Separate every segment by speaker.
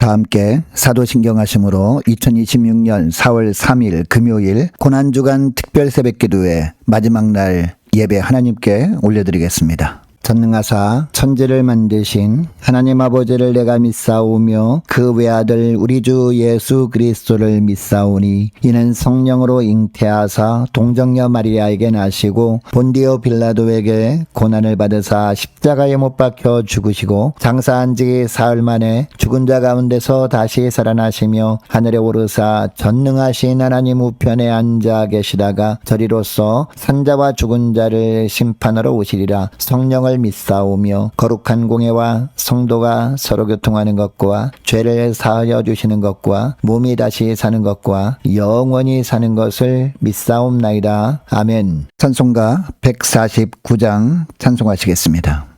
Speaker 1: 다 함께 사도신경하심으로 2026년 4월 3일 금요일 고난주간 특별 새벽기도회 마지막 날 예배 하나님께 올려드리겠습니다. 전능하사 천지를 만드신 하나님 아버지를 내가 믿사오며 그 외아들 우리 주 예수 그리스도를 믿사오니 이는 성령으로 잉태하사 동정녀 마리아에게 나시고 본디오 빌라도에게 고난을 받으사 십자가에 못 박혀 죽으시고 장사한 지 사흘 만에 죽은 자 가운데서 다시 살아나시며 하늘에 오르사 전능하신 하나님 우편에 앉아 계시다가 저리로서 산자와 죽은 자를 심판하러 오시리라. 성령을 믿사오며 거룩한 공예와 성도가 서로 교통하는 것과 죄를 사하여 주시는 것과 몸이 다시 사는 것과 영원히 사는 것을 믿사옵나이다. 아멘. 찬송가 149장 찬송하시겠습니다.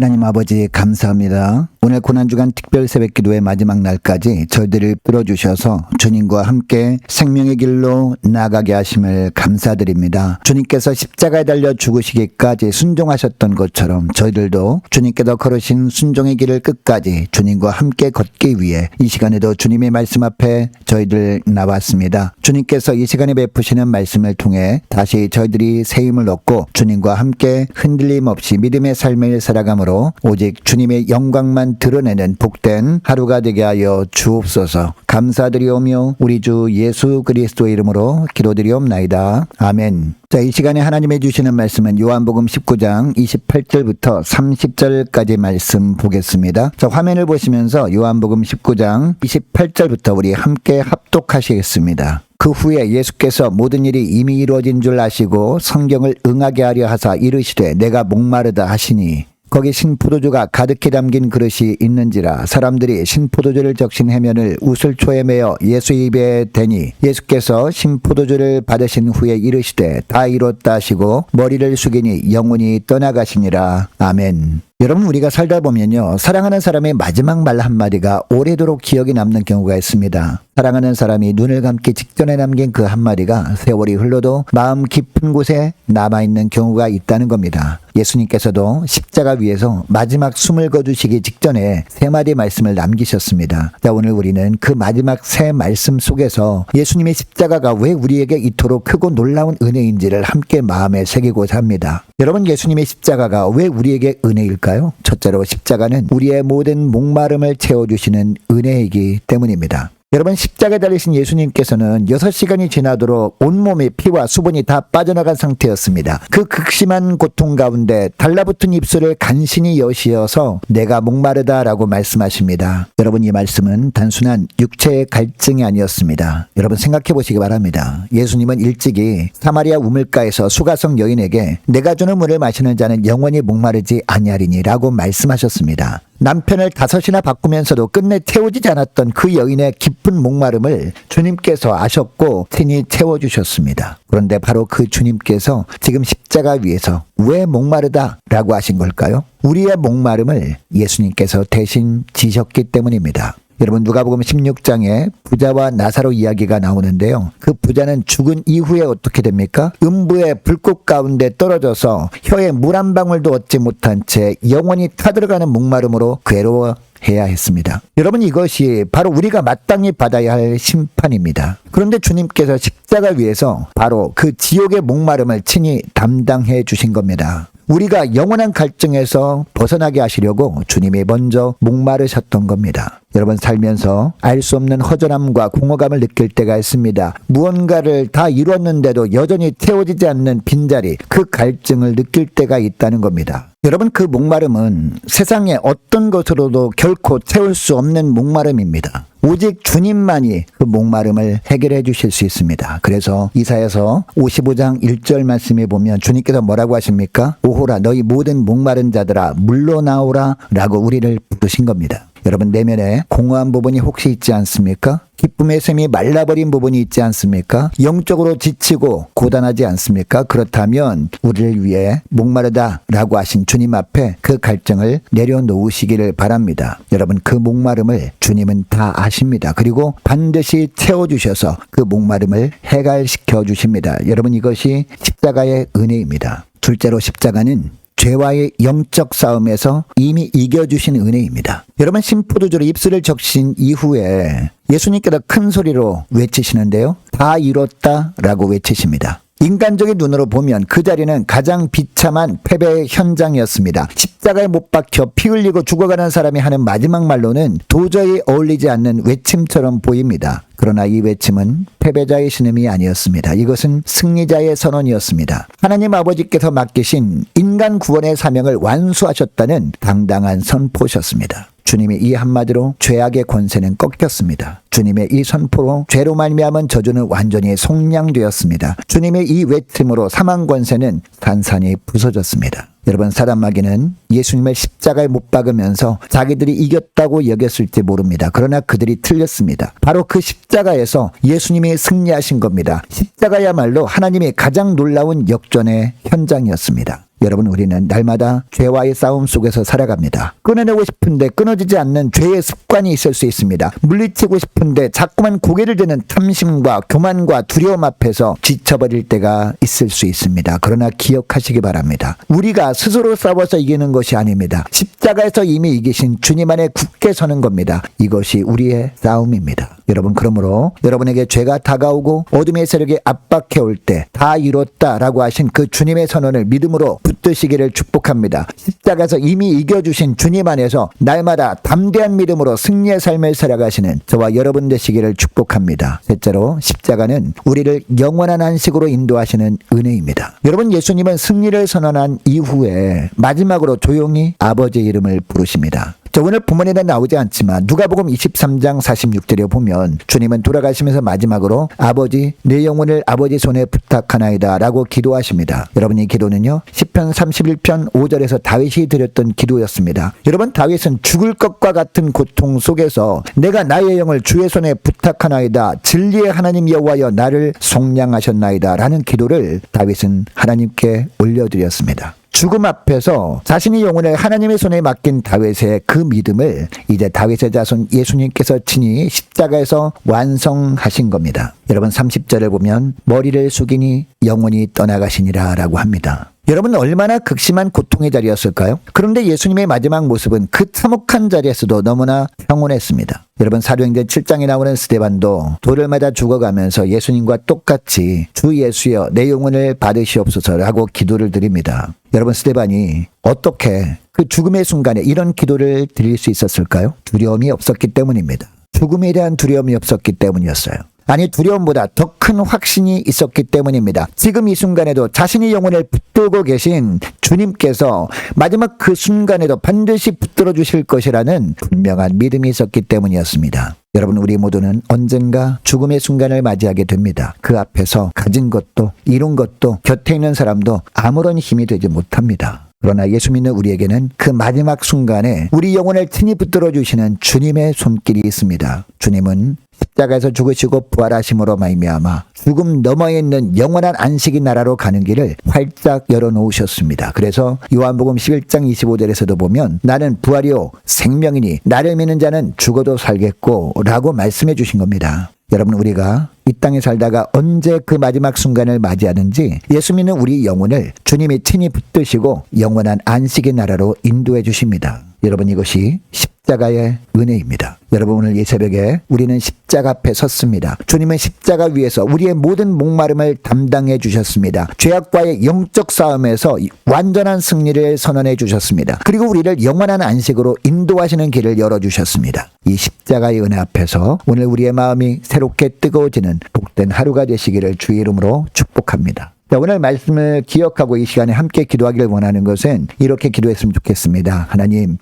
Speaker 1: 하나님 아버지 감사합니다. 오늘 고난주간 특별 새벽기도의 마지막 날까지 저희들을 끌어주셔서 주님과 함께 생명의 길로 나아가게 하심을 감사드립니다. 주님께서 십자가에 달려 죽으시기까지 순종하셨던 것처럼 저희들도 주님께서 걸으신 순종의 길을 끝까지 주님과 함께 걷기 위해 이 시간에도 주님의 말씀 앞에 저희들 나왔습니다. 주님께서 이 시간에 베푸시는 말씀을 통해 다시 저희들이 새 힘을 얻고 주님과 함께 흔들림 없이 믿음의 삶을 살아감으로 오직 주님의 영광만 자신만 드러내는 복된 하루가 되게 하여 주옵소서. 감사드리오며 우리 주 예수 그리스도의 이름으로 기도드리옵나이다. 아멘. 자, 이 시간에 하나님이 주시는 말씀은 요한복음 19장 28절부터 30절까지 말씀 보겠습니다. 자, 화면을 보시면서 요한복음 19장 28절부터 우리 함께 합독하시겠습니다. 그 후에 예수께서 모든 일이 이미 이루어진 줄 아시고 성경을 응하게 하려 하사 이르시되 내가 목마르다 하시니 거기 신포도주가 가득히 담긴 그릇이 있는지라 사람들이 신포도주를 적신 해면을 우슬초에 매어 예수 입에 대니 예수께서 신포도주를 받으신 후에 이르시되 다 이뤘다 하시고 머리를 숙이니 영혼이 떠나가시니라. 아멘. 여러분, 우리가 살다 보면요, 사랑하는 사람의 마지막 말 한마디가 오래도록 기억이 남는 경우가 있습니다. 사랑하는 사람이 눈을 감기 직전에 남긴 그 한마디가 세월이 흘러도 마음 깊은 곳에 남아있는 경우가 있다는 겁니다. 예수님께서도 십자가 위에서 마지막 숨을 거두시기 직전에 세 마디 말씀을 남기셨습니다. 자, 오늘 우리는 그 마지막 세 말씀 속에서 예수님의 십자가가 왜 우리에게 이토록 크고 놀라운 은혜인지를 함께 마음에 새기고자 합니다. 여러분, 예수님의 십자가가 왜 우리에게 은혜일까요? 첫째로 십자가는 우리의 모든 목마름을 채워주시는 은혜이기 때문입니다. 여러분, 십자가에 달리신 예수님께서는 6시간이 지나도록 온몸의 피와 수분이 다 빠져나간 상태였습니다. 그 극심한 고통 가운데 달라붙은 입술을 간신히 여시어서 내가 목마르다라고 말씀하십니다. 여러분, 이 말씀은 단순한 육체의 갈증이 아니었습니다. 여러분, 생각해 보시기 바랍니다. 예수님은 일찍이 사마리아 우물가에서 수가성 여인에게 내가 주는 물을 마시는 자는 영원히 목마르지 아니하리니 라고 말씀하셨습니다. 남편을 5이나 바꾸면서도 끝내 채워지지 않았던 그 여인의 깊은 목마름을 주님께서 아셨고 친히 채워주셨습니다. 그런데 바로 그 주님께서 지금 십자가 위에서 왜 목마르다라고 하신 걸까요? 우리의 목마름을 예수님께서 대신 지셨기 때문입니다. 여러분, 누가복음 16장에 부자와 나사로 이야기가 나오는데요. 그 부자는 죽은 이후에 어떻게 됩니까? 음부의 불꽃 가운데 떨어져서 혀에 물 한 방울도 얻지 못한 채 영원히 타들어가는 목마름으로 괴로워해야 했습니다. 여러분, 이것이 바로 우리가 마땅히 받아야 할 심판입니다. 그런데 주님께서 십자가 위에서 바로 그 지옥의 목마름을 친히 담당해 주신 겁니다. 우리가 영원한 갈증에서 벗어나게 하시려고 주님이 먼저 목마르셨던 겁니다. 여러분, 살면서 알 수 없는 허전함과 공허감을 느낄 때가 있습니다. 무언가를 다 이뤘는데도 여전히 채워지지 않는 빈자리, 그 갈증을 느낄 때가 있다는 겁니다. 여러분, 그 목마름은 세상의 어떤 것으로도 결코 채울 수 없는 목마름입니다. 오직 주님만이 그 목마름을 해결해 주실 수 있습니다. 그래서 이사야서 55장 1절 말씀에 보면 주님께서 뭐라고 하십니까? 오호라 너희 모든 목마른 자들아 물러나오라 라고 우리를 부르신 겁니다. 여러분, 내면에 공허한 부분이 혹시 있지 않습니까? 기쁨의 샘이 말라버린 부분이 있지 않습니까? 영적으로 지치고 고단하지 않습니까? 그렇다면 우리를 위해 목마르다라고 하신 주님 앞에 그 갈증을 내려놓으시기를 바랍니다. 여러분, 그 목마름을 주님은 다 아십니다. 그리고 반드시 채워주셔서 그 목마름을 해갈시켜 주십니다. 여러분, 이것이 십자가의 은혜입니다. 둘째로, 십자가는 죄와의 영적 싸움에서 이미 이겨주신 은혜입니다. 여러분, 신포도주로 입술을 적신 이후에 예수님께서 큰 소리로 외치시는데요. 다 이뤘다 라고 외치십니다. 인간적인 눈으로 보면 그 자리는 가장 비참한 패배의 현장이었습니다. 십자가에 못 박혀 피 흘리고 죽어가는 사람이 하는 마지막 말로는 도저히 어울리지 않는 외침처럼 보입니다. 그러나 이 외침은 패배자의 신음이 아니었습니다. 이것은 승리자의 선언이었습니다. 하나님 아버지께서 맡기신 인간 구원의 사명을 완수하셨다는 당당한 선포셨습니다. 주님의 이 한마디로 죄악의 권세는 꺾였습니다. 주님의 이 선포로 죄로 말미암은 저주는 완전히 속량되었습니다. 주님의 이 외침으로 사망 권세는 산산이 부서졌습니다. 여러분, 사람 마귀는 예수님을 십자가에 못 박으면서 자기들이 이겼다고 여겼을지 모릅니다. 그러나 그들이 틀렸습니다. 바로 그 십자가에서 예수님이 승리하신 겁니다. 십자가야말로 하나님의 가장 놀라운 역전의 현장이었습니다. 여러분, 우리는 날마다 죄와의 싸움 속에서 살아갑니다. 끊어내고 싶은데 끊어지지 않는 죄의 습관이 있을 수 있습니다. 물리치고 싶은데 자꾸만 고개를 드는 탐심과 교만과 두려움 앞에서 지쳐버릴 때가 있을 수 있습니다. 그러나 기억하시기 바랍니다. 우리가 스스로 싸워서 이기는 것이 아닙니다. 십자가에서 이미 이기신 주님 안에 굳게 서는 겁니다. 이것이 우리의 싸움입니다. 여러분, 그러므로 여러분에게 죄가 다가오고 어둠의 세력이 압박해올 때 다 이뤘다라고 하신 그 주님의 선언을 믿음으로 붙드시기를 축복합니다. 십자가에서 이미 이겨주신 주님 안에서 날마다 담대한 믿음으로 승리의 삶을 살아가시는 저와 여러분 되시기를 축복합니다. 셋째로, 십자가는 우리를 영원한 안식으로 인도하시는 은혜입니다. 여러분, 예수님은 승리를 선언한 이후에 마지막으로 조용히 아버지의 이름을 부르십니다. 저 오늘 본문에는 나오지 않지만 누가복음 23장 46절에 보면 주님은 돌아가시면서 마지막으로 아버지, 내 영혼을 아버지 손에 부탁하나이다 라고 기도하십니다. 여러분, 이 기도는요, 시편 31편 5절에서 다윗이 드렸던 기도였습니다. 여러분, 다윗은 죽을 것과 같은 고통 속에서 내가 나의 영을 주의 손에 부탁하나이다, 진리의 하나님 여호와여 나를 속량하셨나이다 라는 기도를 다윗은 하나님께 올려드렸습니다. 죽음 앞에서 자신의 영혼을 하나님의 손에 맡긴 다윗의 그 믿음을 이제 다윗의 자손 예수님께서 친히 십자가에서 완성하신 겁니다. 여러분, 30절을 보면 머리를 숙이니 영혼이 떠나가시니라 라고 합니다. 여러분, 얼마나 극심한 고통의 자리였을까요? 그런데 예수님의 마지막 모습은 그 참혹한 자리에서도 너무나 평온했습니다. 여러분, 사도행전 7장에 나오는 스데반도 돌을 맞아 죽어가면서 예수님과 똑같이 주 예수여 내 영혼을 받으시옵소서라고 기도를 드립니다. 여러분, 스데반이 어떻게 그 죽음의 순간에 이런 기도를 드릴 수 있었을까요? 두려움이 없었기 때문입니다. 죽음에 대한 두려움이 없었기 때문이었어요. 아니, 두려움보다 더 큰 확신이 있었기 때문입니다. 지금 이 순간에도 자신의 영혼을 붙들고 계신 주님께서 마지막 그 순간에도 반드시 붙들어 주실 것이라는 분명한 믿음이 있었기 때문이었습니다. 여러분, 우리 모두는 언젠가 죽음의 순간을 맞이하게 됩니다. 그 앞에서 가진 것도 이룬 것도 곁에 있는 사람도 아무런 힘이 되지 못합니다. 그러나 예수 믿는 우리에게는 그 마지막 순간에 우리 영혼을 친히 붙들어 주시는 주님의 손길이 있습니다. 주님은 십자가에서 죽으시고 부활하심으로 말미암아 죽음 너머에 있는 영원한 안식의 나라로 가는 길을 활짝 열어놓으셨습니다. 그래서 요한복음 11장 25절에서도 보면 나는 부활이요 생명이니 나를 믿는 자는 죽어도 살겠고 라고 말씀해 주신 겁니다. 여러분, 우리가 이 땅에 살다가 언제 그 마지막 순간을 맞이하는지 예수 믿는 우리 영혼을 주님이 친히 붙드시고 영원한 안식의 나라로 인도해 주십니다. 여러분, 이것이 십자가의 은혜입니다. 여러분, 오늘 이 새벽에 우리는 십자가 앞에 섰습니다. 주님은 십자가 위에서 우리의 모든 목마름을 담당해 주셨습니다. 죄악과의 영적 싸움에서 완전한 승리를 선언해 주셨습니다. 그리고 우리를 영원한 안식으로 인도하시는 길을 열어주셨습니다. 이 십자가의 은혜 앞에서 오늘 우리의 마음이 새롭게 뜨거워지는 복된 하루가 되시기를 주의 이름으로 축복합니다. 오늘 말씀을 기억하고 이 시간에 함께 기도하기를 원하는 것은 이렇게 기도했으면 좋겠습니다. 하나님,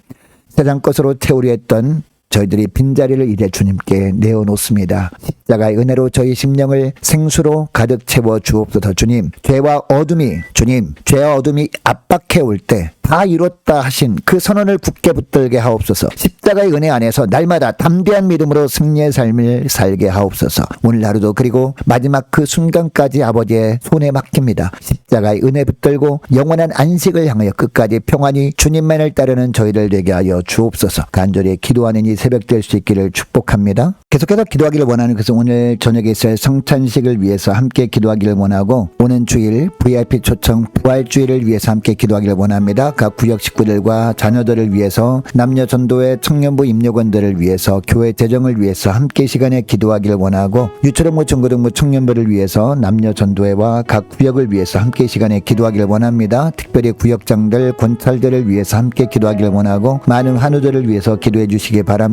Speaker 1: 세상 것으로 채우려 했던 저희들이 빈자리를 이제 주님께 내어놓습니다. 십자가의 은혜로 저희 심령을 생수로 가득 채워 주옵소서. 주님, 죄와 어둠이 압박해 올 때 다 이뤘다 하신 그 선언을 굳게 붙들게 하옵소서. 십자가의 은혜 안에서 날마다 담대한 믿음으로 승리의 삶을 살게 하옵소서. 오늘 하루도 그리고 마지막 그 순간까지 아버지의 손에 맡깁니다. 십자가의 은혜 붙들고 영원한 안식을 향하여 끝까지 평안히 주님만을 따르는 저희들 되게 하여 주옵소서. 간절히 기도하는 이 새벽 될 수 있기를 축복합니다. 계속해서 기도하기를 원하는 것은 오늘 저녁에 있을 성찬식을 위해서 함께 기도하기를 원하고, 오는 주일 VIP 초청 부활주일을 위해서 함께 기도하기를 원합니다. 각 구역 식구들과 자녀들을 위해서, 남녀 전도회 청년부 임력원들을 위해서, 교회 재정을 위해서 함께 시간에 기도하기를 원하고, 유초등부 중고등부 청년부를 위해서, 남녀 전도회와 각 구역을 위해서 함께 시간에 기도하기를 원합니다. 특별히 구역장들, 권찰들을 위해서 함께 기도하기를 원하고, 많은 환우들을 위해서 기도해 주시기 바랍니다.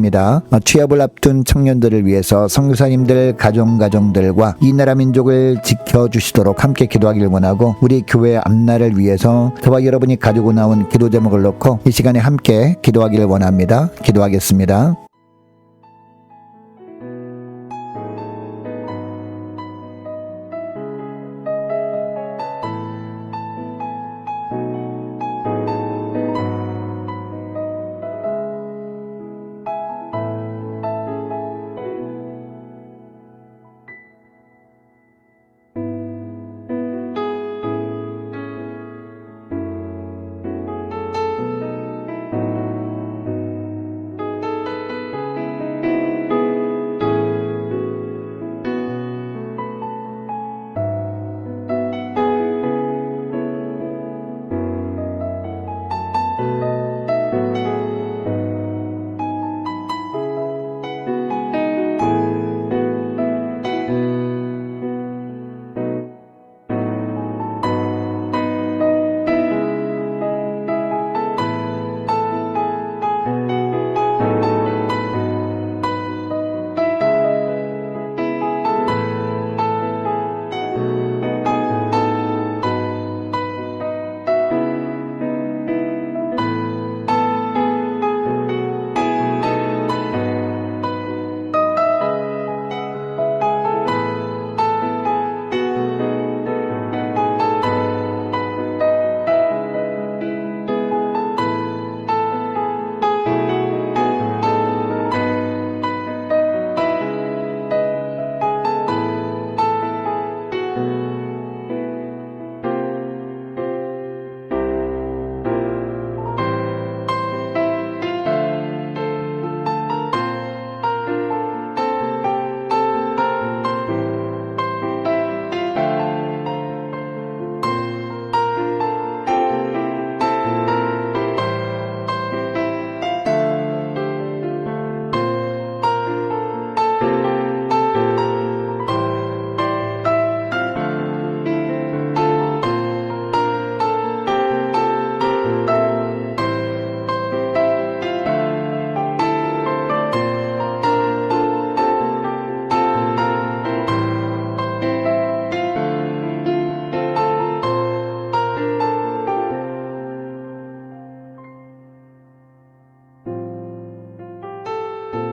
Speaker 1: 취업을 앞둔 청년들을 위해서 선교사님들 가정들과 이 나라 민족을 지켜주시도록 함께 기도하기를 원하고, 우리 교회 앞날을 위해서 저와 여러분이 가지고 나온 기도 제목을 놓고 이 시간에 함께 기도하기를 원합니다. 기도하겠습니다.